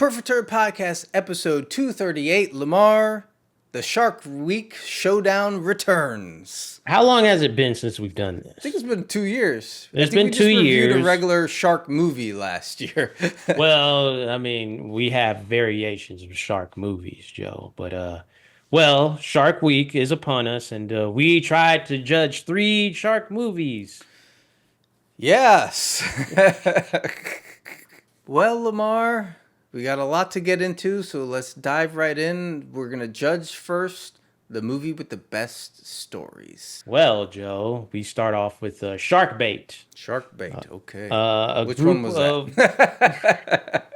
Perfect Turd Podcast, episode 238. Lamar, the Shark Week Showdown returns. How long has it been since we've done this? I think it's been 2 years. It's been 2 years. We just reviewed a regular shark movie last year. Well, I mean, we have variations of shark movies, Joe. But, Shark Week is upon us, and we tried to judge 3 shark movies. Yes. Well, Lamar, we got a lot to get into, so let's dive right in. We're going to judge first the movie with the best stories. Well, Joe, we start off with Shark Bait. Shark Bait, okay. Which one was that?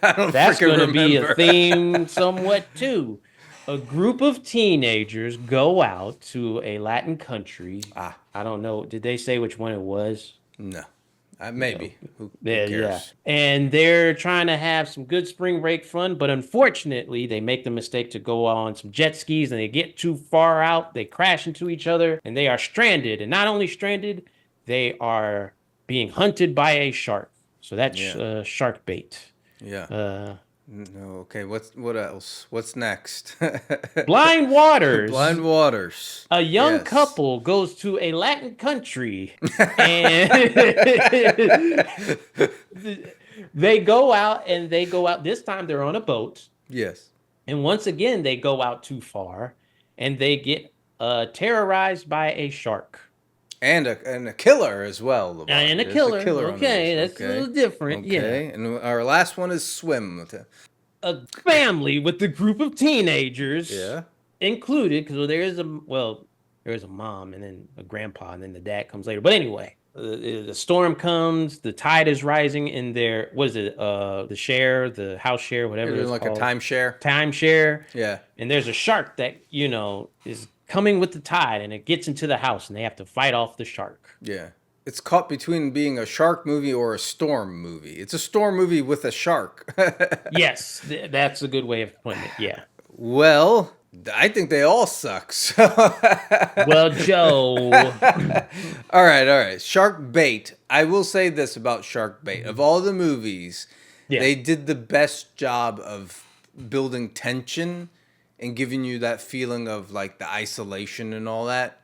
I don't That's going to be remember. a theme somewhat, too. A group of teenagers go out to a Latin country. I don't know. Did they say which one it was? No. Maybe. Who Yeah. cares? And they're trying to have some good spring break fun, but unfortunately, they make the mistake to go on some jet skis and they get too far out. They crash into each other and they are stranded. And not only stranded, they are being hunted by a shark. So that's Shark Bait. Yeah. No, okay. What else? What's next? Blind Waters. Blind Waters. A young couple goes to a Latin country and they go out. This time they're on a boat. Yes. And once again, they go out too far and they get terrorized by a shark. And a killer as well. Lamar. And a killer. Okay, that's okay. a little different. Okay. Yeah. And our last one is Swim. A family with a group of teenagers. Yeah. Included, because there is a mom and then a grandpa and then the dad comes later. But anyway, the storm comes, the tide is rising in their, what is it, the house share, whatever it's like called. a timeshare. Timeshare. Yeah. And there's a shark that, is coming with the tide and it gets into the house and they have to fight off the shark. Yeah. It's caught between being a shark movie or a storm movie. It's a storm movie with a shark. Yes, that's a good way of putting it. Yeah. Well, I think they all suck. So. Well, Joe. All right. Shark Bait. I will say this about Shark Bait. Of all the movies, they did the best job of building tension and giving you that feeling of like the isolation and all that.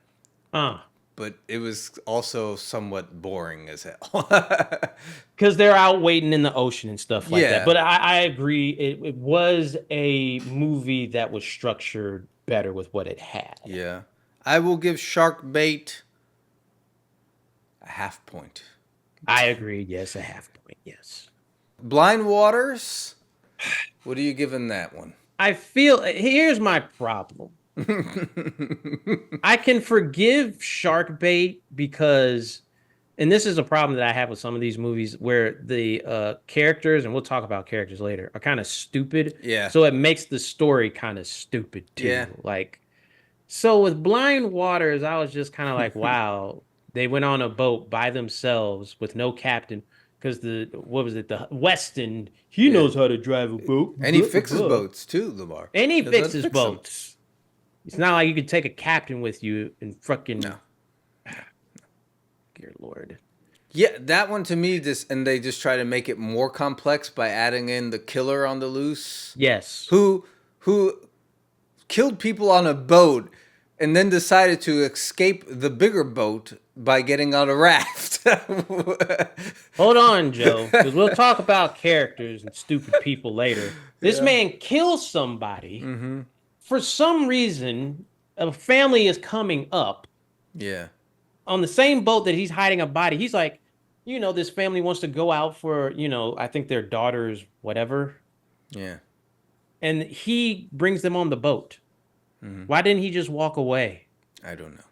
But it was also somewhat boring as hell. Because they're out waiting in the ocean and stuff like that. But I agree. It was a movie that was structured better with what it had. Yeah. I will give Shark Bait a half point. I agree. Yes, a half point. Yes. Blind Waters. What are you giving that one? Here's my problem. I can forgive Shark Bait because, and this is a problem that I have with some of these movies where the characters, and we'll talk about characters later, are kind of stupid. Yeah. So it makes the story kind of stupid too. Yeah. So with Blind Waters, I was just kind of like, wow, they went on a boat by themselves with no captain. Because the Weston, he knows how to drive a boat. And he fixes boats too, Lamar. And he fixes boats. It's not like you could take a captain with you and fucking... No. Dear Lord. Yeah, that one to me, and they just try to make it more complex by adding in the killer on the loose. Yes. Who killed people on a boat and then decided to escape the bigger boat by getting on a raft. Hold on, Joe, because we'll talk about characters and stupid people later. This man kills somebody. Mm-hmm. For some reason, a family is coming up. Yeah. On the same boat that he's hiding a body. He's like, this family wants to go out for, I think their daughter's whatever. Yeah. And he brings them on the boat. Mm-hmm. Why didn't he just walk away? I don't know.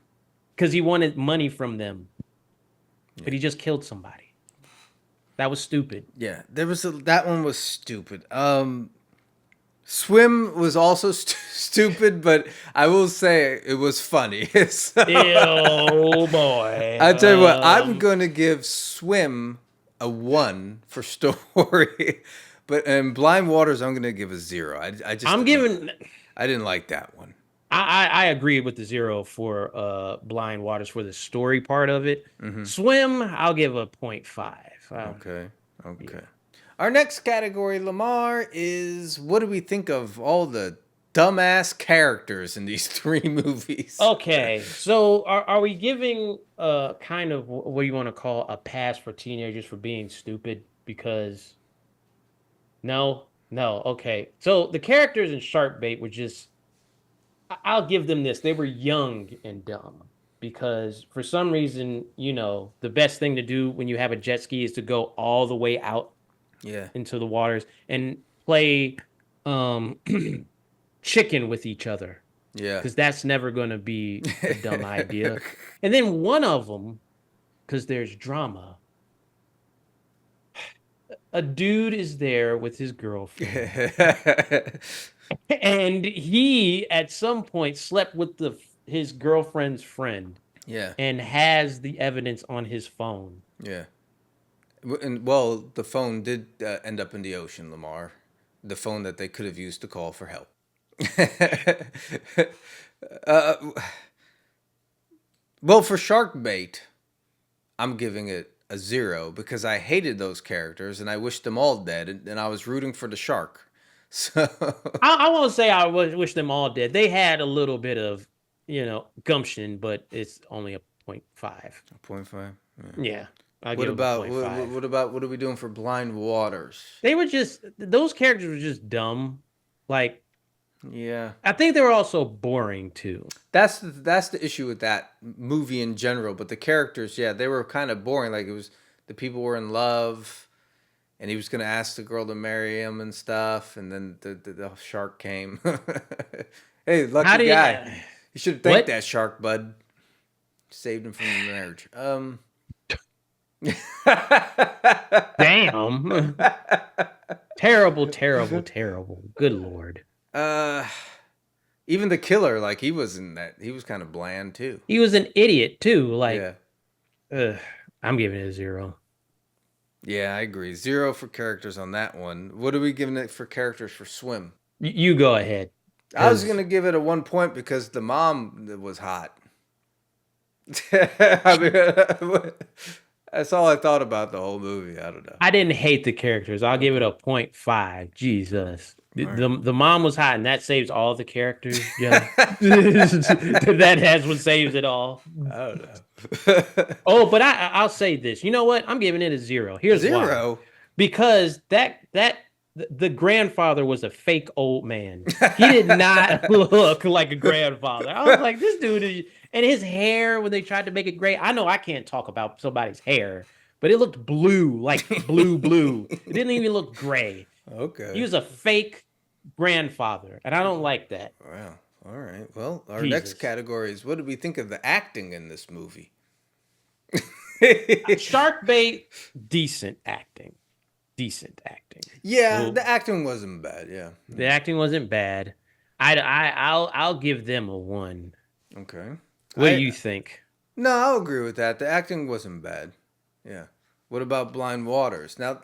Because he wanted money from them. Yeah. But he just killed somebody. That was stupid. Yeah, that one was stupid. Swim was also stupid, but I will say it was funny. So, oh boy! I'll tell you what, I'm going to give Swim a 1 for story, but Blind Waters I'm going to give a 0. I didn't like that one. I agree with the 0 for Blind Waters for the story part of it. Mm-hmm. Swim, I'll give a 0.5. Okay. Yeah. Our next category, Lamar, is what do we think of all the dumbass characters in these 3 movies? Okay, so are we giving kind of what you want to call a pass for teenagers for being stupid? Because no, okay. So the characters in Shark Bait were just I'll give them this. They were young and dumb because for some reason, the best thing to do when you have a jet ski is to go all the way out Yeah. into the waters and play um chicken with each other. Yeah. Because that's never going to be a dumb idea. And then one of them, because there's drama, a dude is there with his girlfriend. And he, at some point, slept with his girlfriend's friend. Yeah. And has the evidence on his phone. Yeah. And, well, the phone did end up in the ocean, Lamar. The phone that they could have used to call for help. uh, well, for Shark Bait, I'm giving it a 0 because I hated those characters and I wished them all dead, and I was rooting for the shark. So I won't say I wish them all dead. They had a little bit of, gumption, but it's only a 0.5. 0.5. Yeah. What are we doing for Blind Waters? Those characters were just dumb. Like, yeah, I think they were also boring too. That's the issue with that movie in general. But the characters, yeah, they were kind of boring. Like the people were in love, and he was gonna ask the girl to marry him and stuff, and then the shark came. Hey, lucky guy. You should thank that shark, bud. Saved him from the marriage. Damn. Terrible. Good Lord. Even the killer, like he was kind of bland too. He was an idiot too. Like, I'm giving it a 0. Yeah, I agree. 0 for characters on that one. What are we giving it for characters for Swim? You go ahead. I was gonna give it a 1 point because the mom was hot. I mean, that's all I thought about the whole movie. I don't know. I didn't hate the characters. I'll give it a 0.5. Jesus. The mom was hot, and that saves all the characters. Yeah. That's what saves it all. I don't know. Oh, but I'll say this. You know what? I'm giving it a 0. Here's 0? Why. Because the grandfather was a fake old man. He did not look like a grandfather. I was like, this dude is... And his hair, when they tried to make it gray, I know I can't talk about somebody's hair, but it looked blue, like blue. It didn't even look gray. Okay. He was a fake grandfather, and I don't like that. Wow. All right. Well, our next category is what did we think of the acting in this movie? Shark Bait, decent acting. Yeah, the acting wasn't bad. Yeah. The acting wasn't bad. I'll give them a 1. Okay. What do you think? No, I'll agree with that. The acting wasn't bad. Yeah. What about Blind Waters? Now,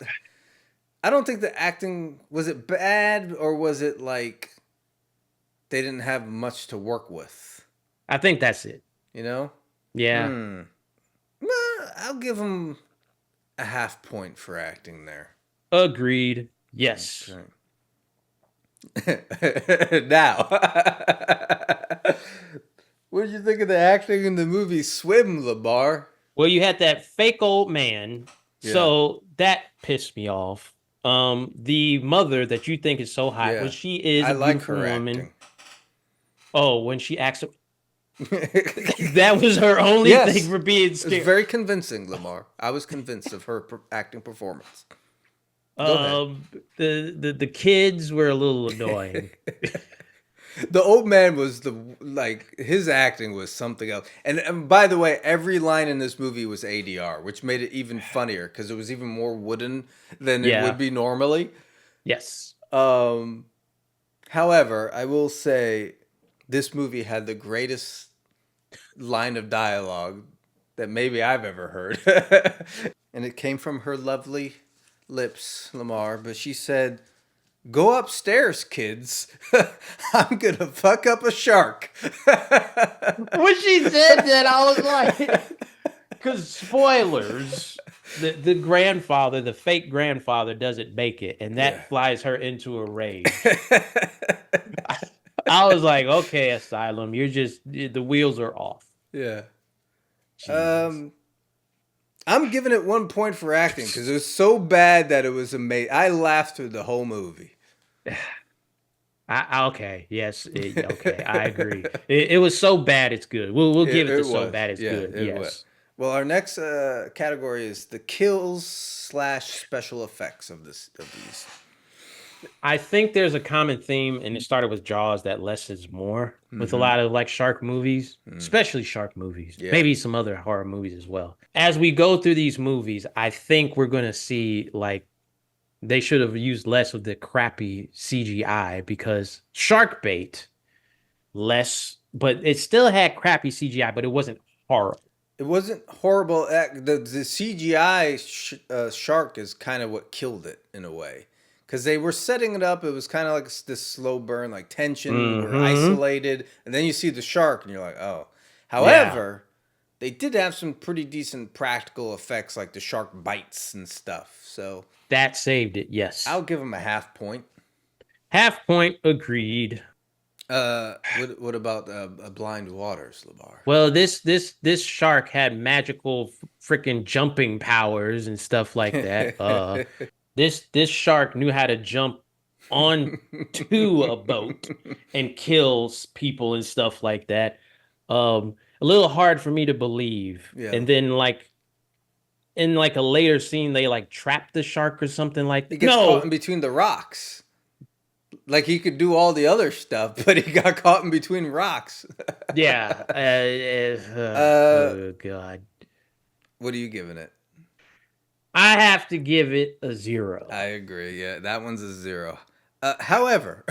I don't think the acting, was it bad or was it like they didn't have much to work with? I think that's it. You know? Yeah. Well, I'll give them a 0.5 point for acting there. Agreed. Yes. Okay. Now, what did you think of the acting in the movie Swim, Lamar? Well, you had that fake old man, so that pissed me off. The mother that you think is so hot, when she is a beautiful woman. Acting. Oh, when she acts, that was her only thing for being scared. It was very convincing, Lamar. I was convinced of her acting performance. The kids were a little annoying. The old man was his acting was something else. And by the way, every line in this movie was ADR, which made it even funnier because it was even more wooden than it would be normally. Yes. However, I will say this movie had the greatest line of dialogue that maybe I've ever heard. And it came from her lovely lips, Lamar, but she said, "Go upstairs, kids. I'm going to fuck up a shark." When she said that, I was like, because spoilers, the grandfather, the fake grandfather, doesn't make it, and Yeah. that flies her into a rage. I was like, okay, Asylum, you're just the wheels are off. Yeah. Jesus. Um, I'm giving it 1 point for acting because it was so bad that it was amazing. I laughed through the whole movie. Okay, yes, okay, I agree. It was so bad, it's good. We'll give it the It so was. bad, it's Yeah, good. it was. Yes. Well, our next category is the kills slash special effects of these. I think there's a common theme, and it started with Jaws, that less is more with a lot of like shark movies, especially shark movies, Yeah. maybe some other horror movies as well. As we go through these movies, I think we're going to see like they should have used less of the crappy CGI because shark bait, less, but it still had crappy CGI, but it wasn't horrible. It wasn't horrible. The CGI shark is kind of what killed it in a way. Because they were setting it up. It was kind of like this slow burn, like tension. We're Hmm. isolated. And then you see the shark and you're like, oh. Yeah, However, they did have some pretty decent practical effects like the shark bites and stuff. So that saved it. Yes. I'll give them a half point. Half point agreed. What about Blind Waters, Labar? Well, this shark had magical freaking jumping powers and stuff like that. This shark knew how to jump onto a boat and kills people and stuff like that. A little hard for me to believe. Yeah. And then like in like a later scene, they like trap the shark or something like He that. gets caught in No, between the rocks. Like he could do all the other stuff, but he got caught in between rocks. yeah. uh, Oh God. what are you giving it? I have to give it a 0. I agree. Yeah, that one's a 0. However,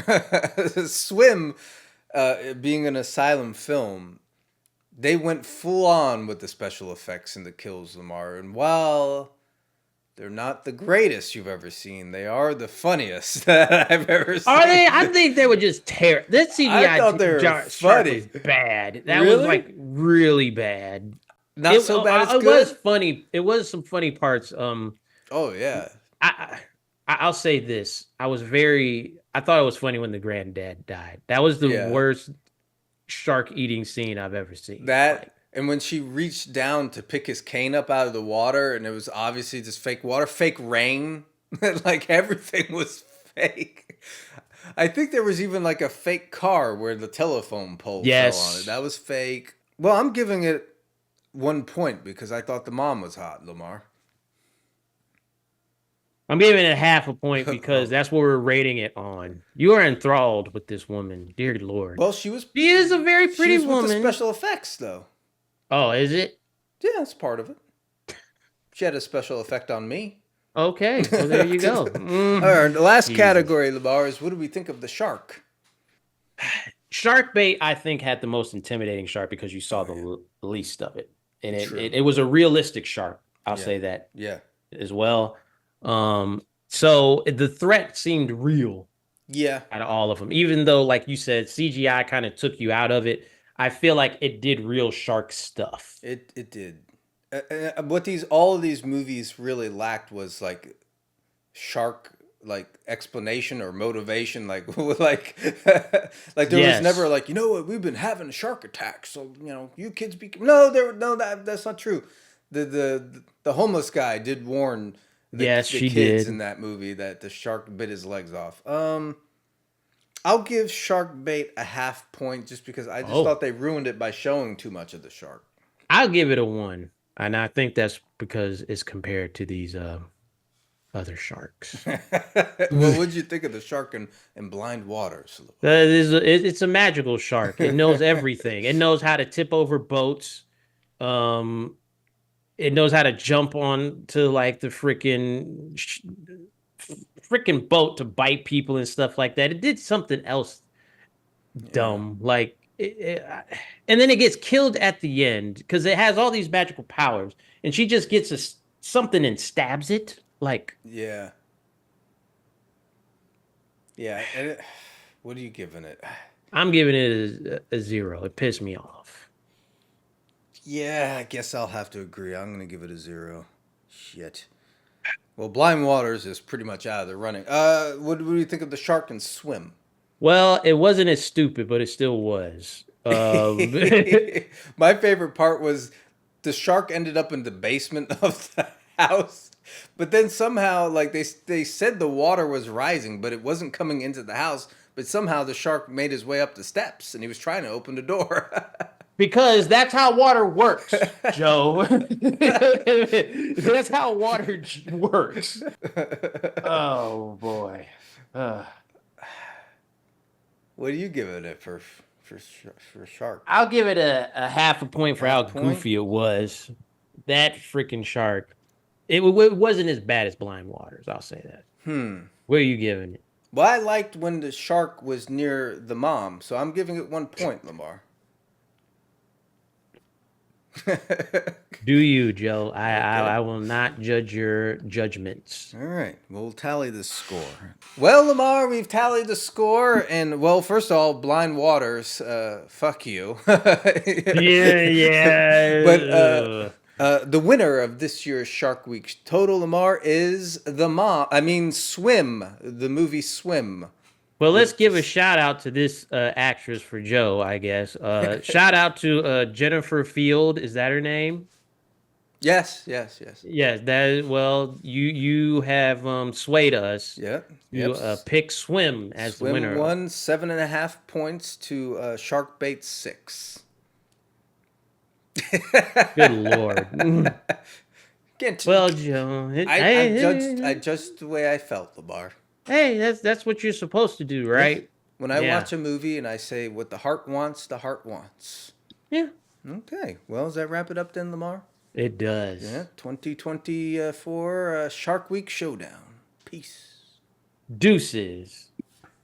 Swim, being an Asylum film, they went full on with the special effects and the kills, Lamar. And while they're not the greatest you've ever seen, they are the funniest that I've ever seen. Are they? I think they were just terrible. That I thought they were shark funny. was bad. That was Really? like really bad. Not so bad it's it good? was funny. It was some funny parts. Oh, yeah. I, I'll say this. I thought it was funny when the granddad died. That was the Yeah. worst shark eating scene I've ever seen. That Like, and when she reached down to pick his cane up out of the water, and it was obviously just fake water, fake rain, like everything was fake. I think there was even like a fake car where the telephone pole fell on it. That was fake. Well, I'm giving it 1 point because I thought the mom was hot, Lamar. I'm giving it half a point because that's what we're rating it on. You are enthralled with this woman, dear Lord. Well, She is a very she pretty was with the woman. special effects though. Oh, is it? Yeah, that's part of it. She had a special effect on me. Okay, well there you go. All right, the last Jesus. category, Lamar, is what do we think of the shark? Shark bait, I think, had the most intimidating shark because you saw the least of it, and True. it was a realistic shark. I'll Yeah. say that Yeah. as well. So the threat seemed real Yeah. out of all of them, even though, like you said, CGI kind of took you out of it. I feel like it did real shark stuff. It did. What all of these movies really lacked was like shark like explanation or motivation, like like like there was Yes. never like, you know what, we've been having a shark attack, so you know you kids be no there no that's not true. The homeless guy did warn Yes, the she kids did. in that movie that the shark bit his legs off. I'll give Shark Bait a half point just because I just thought they ruined it by showing too much of the shark. I'll give it a 1, and I think that's because it's compared to these other sharks. Well, what did you think of the shark in Blind Waters? It's a magical shark. It knows everything. It knows how to tip over boats. It knows how to jump on to like the freaking boat to bite people and stuff like that. It did something else dumb, like and then it gets killed at the end because it has all these magical powers, and she just gets something and stabs it. Like, Yeah. Yeah. What are you giving it? I'm giving it a 0. It pissed me off. Yeah, I guess I'll have to agree. I'm going to give it a 0. Shit. Well, Blind Waters is pretty much out of the running. What do you think of the shark and swim? Well, it wasn't as stupid, but it still was. My favorite part was the shark ended up in the basement of the house, but then somehow, like they said, the water was rising, but it wasn't coming into the house. But somehow the shark made his way up the steps, and he was trying to open the door. Because that's how water works, Joe. That's how water works. Oh boy. What are you giving it for shark? I'll give it a half a point for how goofy it was. That freaking shark. It wasn't as bad as Blind Waters. I'll say that. Where are you giving it? Well, I liked when the shark was near the mom, so I'm giving it 1 point, Lamar. Do you, Joe? I will not judge your judgments. All right, we'll tally the score. Well, Lamar, we've tallied the score, and well, first of all, Blind Waters, fuck you. Yeah. But the winner of this year's Shark Week total, Lamar, is Swim, the movie Swim. Well, let's give a shout out to this actress for Joe, I guess. Shout out to Jennifer Field. Is that her name? Yes. Yes, that is, well, you have swayed us. Yeah. You pick Swim as the winner. Swim won 7.5 points to Shark Bait 6. Good Lord. Well, Joe, I judged the way I felt, Lamar. Hey, that's what you're supposed to do, right? When I watch a movie and I say what the heart wants, the heart wants. Yeah. Okay. Well, does that wrap it up then, Lamar? It does. Yeah. 2024 Shark Week Showdown. Peace. Deuces.